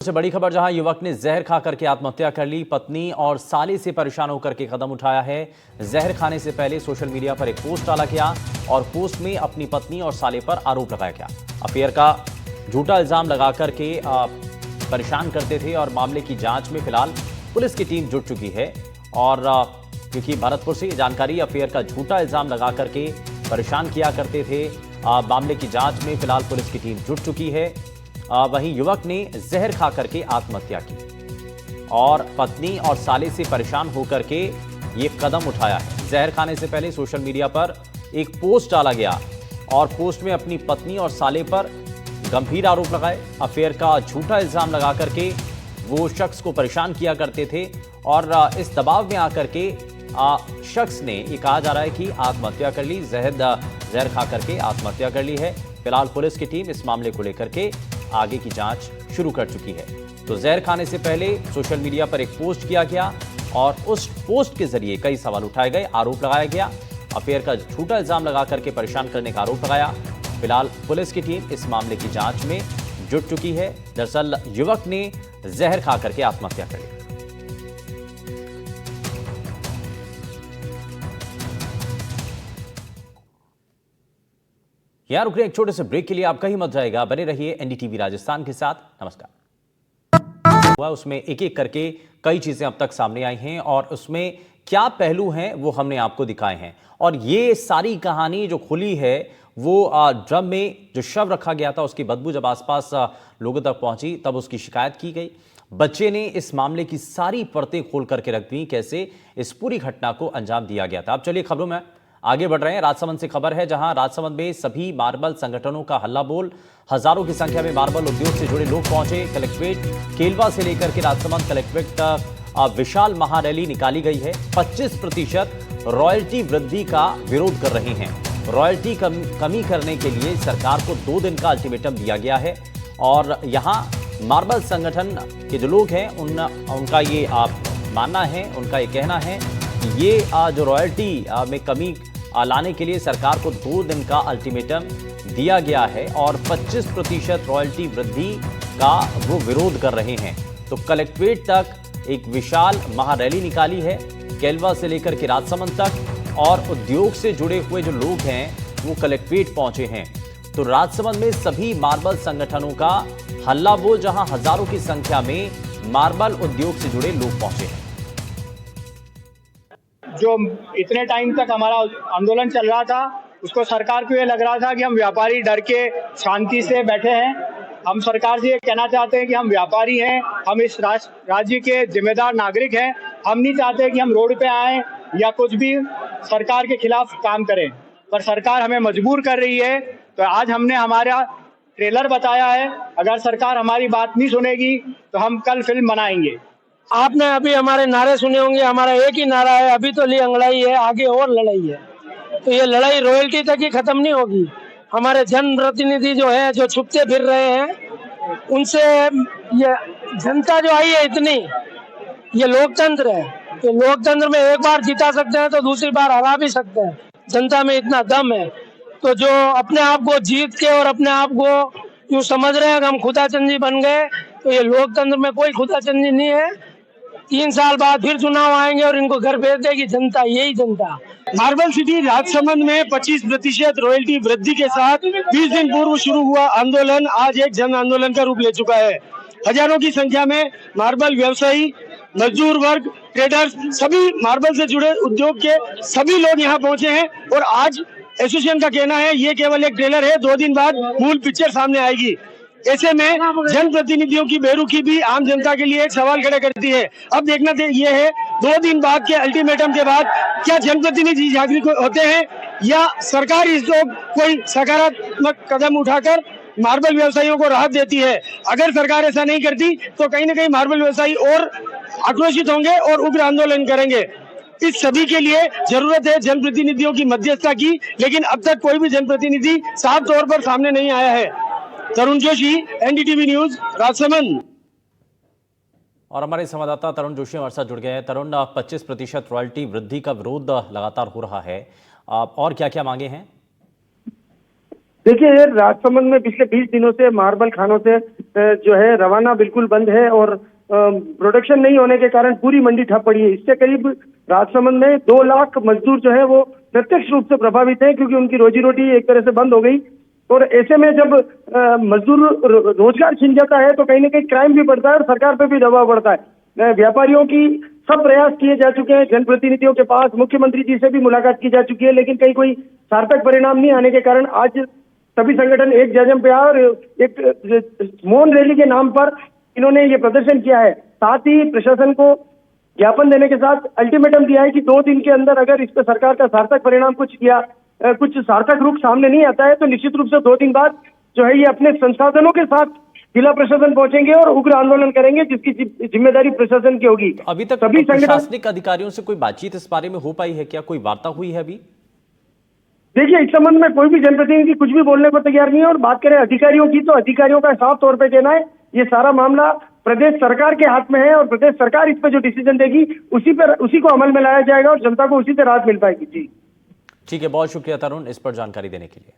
सबसे बड़ी खबर, जहां युवक ने जहर खा करके आत्महत्या कर ली। पत्नी और साले से परेशान होकर के कदम उठाया है। जहर खाने से पहले सोशल मीडिया पर एक पोस्ट डाला गया और पोस्ट में अपनी पत्नी और साले पर आरोप लगाया गया। अफेयर का झूठा इल्जाम लगा करके परेशान करते थे और मामले की जांच में फिलहाल पुलिस की टीम जुट चुकी है। और क्योंकि भरतपुर से जानकारी, अफेयर का झूठा इल्जाम लगा करके परेशान किया करते थे। मामले की जांच में फिलहाल पुलिस की टीम जुट चुकी है। वहीं युवक ने जहर खा करके आत्महत्या की और पत्नी और साले से परेशान होकर के ये कदम उठाया है। जहर खाने से पहले सोशल मीडिया पर एक पोस्ट डाला गया और पोस्ट में अपनी पत्नी और साले पर गंभीर आरोप लगाए। अफेयर का झूठा इल्जाम लगा करके वो शख्स को परेशान किया करते थे और इस दबाव में आकर के शख्स ने ये कहा जा रहा है कि आत्महत्या कर ली, जहर खा करके आत्महत्या कर ली है। फिलहाल पुलिस की टीम इस मामले को लेकर के आगे की जांच शुरू कर चुकी है। तो जहर खाने से पहले सोशल मीडिया पर एक पोस्ट किया गया और उस पोस्ट के जरिए कई सवाल उठाए गए, आरोप लगाया गया। अफेयर का झूठा इल्जाम लगा करके परेशान करने का आरोप लगाया। फिलहाल पुलिस की टीम इस मामले की जांच में जुट चुकी है। दरअसल युवक ने जहर खा करके आत्महत्या कर ली। यहां रुक रहे एक छोटे से ब्रेक के लिए, आपका ही मत जाएगा, बने रहिए एनडीटीवी राजस्थान के साथ। नमस्कार। हुआ उसमें एक एक करके कई चीजें अब तक सामने आई हैं और उसमें क्या पहलू हैं वो हमने आपको दिखाए हैं। और ये सारी कहानी जो खुली है वो ड्रम में जो शव रखा गया था उसकी बदबू जब आसपास लोगों तक पहुंची तब उसकी शिकायत की गई। बच्चे ने इस मामले की सारी परतें खोल करके रख दी, कैसे इस पूरी घटना को अंजाम दिया गया था। अब चलिए खबरों में आगे बढ़ रहे हैं। राजसमंद से खबर है, जहां राजसमंद में सभी मार्बल संगठनों का हल्ला बोल। हजारों की संख्या में मार्बल उद्योग से जुड़े लोग पहुंचे। कलेक्ट्रेट केलवा से लेकर के राजसमंद कलेक्ट्रेट तक विशाल महारैली निकाली गई है। 25% रॉयल्टी वृद्धि का विरोध कर रहे हैं। रॉयल्टी कमी करने के लिए सरकार को 2 दिन का अल्टीमेटम दिया गया है। और यहां मार्बल संगठन के जो लोग हैं उनका ये मानना है, उनका ये कहना है कि ये जो रॉयल्टी में कमी लाने के लिए सरकार को 2 दिन का अल्टीमेटम दिया गया है और 25% रॉयल्टी वृद्धि का वो विरोध कर रहे हैं। तो कलेक्ट्रेट तक एक विशाल महारैली निकाली है, केलवा से लेकर के राजसमंद तक, और उद्योग से जुड़े हुए जो लोग हैं वो कलेक्ट्रेट पहुंचे हैं। तो राजसमंद में सभी मार्बल संगठनों का हल्ला बोल, जहां हजारों की संख्या में मार्बल उद्योग से जुड़े लोग पहुंचे हैं। जो इतने टाइम तक हमारा आंदोलन चल रहा था उसको सरकार को ये लग रहा था कि हम व्यापारी डर के शांति से बैठे हैं। हम सरकार से ये कहना चाहते हैं कि हम व्यापारी हैं, हम इस राज्य के जिम्मेदार नागरिक हैं। हम नहीं चाहते कि हम रोड पे आएं या कुछ भी सरकार के खिलाफ काम करें, पर सरकार हमें मजबूर कर रही है। तो आज हमने हमारा ट्रेलर बताया है, अगर सरकार हमारी बात नहीं सुनेगी तो हम कल फिल्म बनाएंगे। आपने अभी हमारे नारे सुने होंगे, हमारा एक ही नारा है, अभी तो ली अंगड़ाई है, आगे और लड़ाई है। तो ये लड़ाई रॉयल्टी तक ही खत्म नहीं होगी। हमारे जनप्रतिनिधि जो हैं, जो छुपते फिर रहे हैं, उनसे ये जनता जो आई है इतनी, ये लोकतंत्र है। ये लोकतंत्र में एक बार जिता सकते हैं तो दूसरी बार हरा भी सकते हैं। जनता में इतना दम है। तो जो अपने आप को जीत के और अपने आप को यूँ समझ रहे हैं कि हम खुदाचंदी बन गए, तो ये लोकतंत्र में कोई खुदाचंदी नहीं है। 3 साल बाद फिर चुनाव आएंगे और इनको घर भेज देगी जनता, यही जनता। मार्बल सिटी राजसमंद में 25% रॉयल्टी वृद्धि के साथ 20 दिन पूर्व शुरू हुआ आंदोलन आज एक जन आंदोलन का रूप ले चुका है। हजारों की संख्या में मार्बल व्यवसायी, मजदूर वर्ग, ट्रेडर्स, सभी मार्बल से जुड़े उद्योग के सभी लोग यहाँ पहुँचे हैं। और आज एसोसिएशन का कहना है ये केवल एक ट्रेलर है, 2 दिन बाद मूल पिक्चर सामने आएगी। ऐसे में जनप्रतिनिधियों की बेरुखी भी आम जनता के लिए एक सवाल खड़ा करती है। अब देखना ये है 2 दिन बाद के अल्टीमेटम के बाद क्या जनप्रतिनिधि जागरूक होते हैं या सरकार इसको कोई सकारात्मक कदम उठाकर मार्बल व्यवसायियों को राहत देती है। अगर सरकार ऐसा नहीं करती तो कहीं न कहीं मार्बल व्यवसायी और आक्रोशित होंगे और उग्र आंदोलन करेंगे। इस सभी के लिए जरूरत है जनप्रतिनिधियों की मध्यस्थता की, लेकिन अब तक कोई भी जनप्रतिनिधि साफ तौर पर सामने नहीं आया है। तरुण जोशी, एनडीटीवी न्यूज, राजसमंद। और हमारे संवाददाता तरुण जोशी हमारे साथ जुड़ गए हैं। तरुण, 25% रॉयल्टी वृद्धि का विरोध लगातार हो रहा है, और क्या क्या मांगे हैं? देखिए, राजसमंद में पिछले 20 दिनों से मार्बल खानों से जो है रवाना बिल्कुल बंद है और प्रोडक्शन नहीं होने के कारण पूरी मंडी ठप पड़ी है। इससे करीब राजसमंद में 2 लाख मजदूर जो है वो प्रत्यक्ष रूप से प्रभावित है, क्योंकि उनकी रोजी रोटी एक तरह से बंद हो गई। और ऐसे में जब मजदूर रोजगार छिन जाता है तो कहीं ना कहीं क्राइम भी बढ़ता है और सरकार पे भी दबाव बढ़ता है। व्यापारियों की सब प्रयास किए जा चुके हैं, जनप्रतिनिधियों के पास मुख्यमंत्री जी से भी मुलाकात की जा चुकी है, लेकिन कहीं कोई सार्थक परिणाम नहीं आने के कारण आज सभी संगठन एक जजम पे आए और एक मौन रैली के नाम पर इन्होंने ये प्रदर्शन किया है। साथ ही प्रशासन को ज्ञापन देने के साथ अल्टीमेटम दिया है कि 2 दिन के अंदर अगर इस पर सरकार का सार्थक परिणाम कुछ सार्थक रूप सामने नहीं आता है तो निश्चित रूप से 2 दिन बाद जो है ये अपने संसाधनों के साथ जिला प्रशासन पहुंचेंगे और उग्र आंदोलन करेंगे, जिसकी जिम्मेदारी प्रशासन की होगी। अभी तक सभी संगठन, प्रशासनिक अधिकारियों से कोई बातचीत इस बारे में हो पाई है क्या? कोई वार्ता हुई है अभी? देखिए, इस संबंध में कोई भी जनप्रतिनिधि कुछ भी बोलने को तैयार नहीं है। और बात करें अधिकारियों की, तो अधिकारियों का साफ तौर पे कहना है ये सारा मामला प्रदेश सरकार के हाथ में है और प्रदेश सरकार इस पे जो डिसीजन देगी उसी को अमल में लाया जाएगा और जनता को उसी से राहत मिल पाएगी। जी ठीक है, बहुत शुक्रिया तरुण इस पर जानकारी देने के लिए।